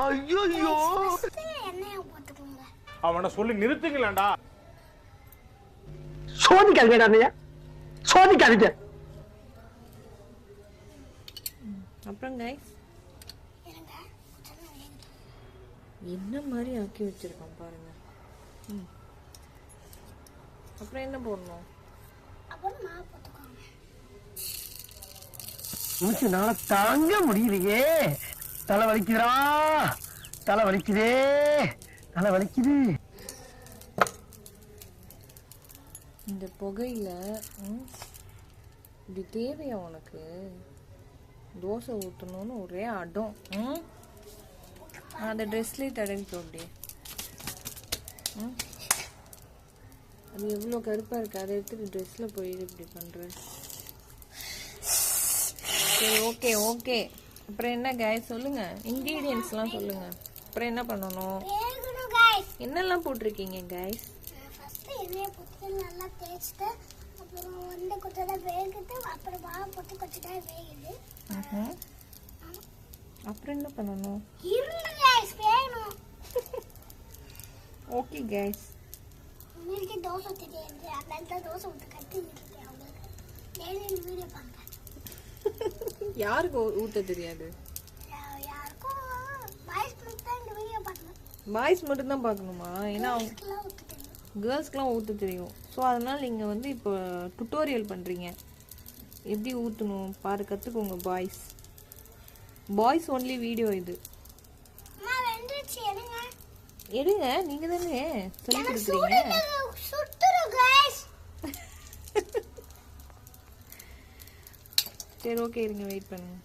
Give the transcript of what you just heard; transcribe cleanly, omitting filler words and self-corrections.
ஐயோ எண்ணெயை போட்டுக்கோங்க. அவனை சொல்லி நிறுத்துங்களேன்டா. சோதிக்காதீங்கடா, சோதிக்காதீங்க. அப்புறம் கைஸ் என்ன மாதிரி ஆக்கி வச்சிருக்கான் பாருங்க. அப்புறம் என்ன போடணும்? அப்புறம் மாவு போட்டுக்கோங்க. மூச்சுனால தாங்க முடியலையே. தலை வலிக்குதுடா, தலை வலிக்குதே, தலை வலிக்குது. இந்த புகையில இது தேவையா உனக்கு? தோசை ஊற்றணும்னு ஒரே அடம். அந்த ட்ரெஸ்லேயே தடவிக்கோ அப்படியே. அது எவ்வளோ கருப்பாக இருக்குது, அதை எடுத்துட்டு ட்ரெஸ்ஸில் போய் இப்படி பண்ணுறேன். சரி ஓகே ஓகே. அப்புறம் என்ன கைஸ் சொல்லுங்கள், இன்க்ரீடியன்ட்ஸ்லாம் சொல்லுங்கள். அப்புறம் என்ன பண்ணணும்? என்னெல்லாம் போட்டிருக்கீங்க கைஸ்? ஃபஸ்ட்டு எண்ணெயை போட்டு நல்லா தேய்ச்சிட்டு அப்புறம் வந்து கொஞ்சம் தான் வேகுது. அப்புறம் மாவு போட்டு கொஞ்சம் தான் வேகுது. அப்புறம் என்ன பண்ணணும்? வேணும். Okay guys. உங்களுக்கு தோசை தெரியாது, அதனால தான் தோசை ஊற்ற கற்றுக்கிட்டு அவங்களுக்கு டெய்லி வீடியோ பார்ப்பேன். யாருக்கு ஊற்ற தெரியாது? யாருக்கும் பாய்ஸ் மட்டும் தான் இந்த வீடியோ பார்க்கணும். பாய்ஸ் மட்டும்தான் பார்க்கணுமா? ஏன்னா கேர்ள்ஸ்க்குலாம் ஊற்ற தெரியும். ஸோ அதனால் நீங்கள் வந்து இப்போ டுட்டோரியல் பண்ணுறீங்க, எப்படி ஊற்றணும் பாரு, கற்றுக்கோங்க பாய்ஸ். பாய்ஸ் ஒன்லி வீடியோ இது. எடுங்க, நீங்கள் தானே சொல்லி கொடுக்குறீங்க. சரி ஓகே இருங்க, வெயிட் பண்ணுங்க.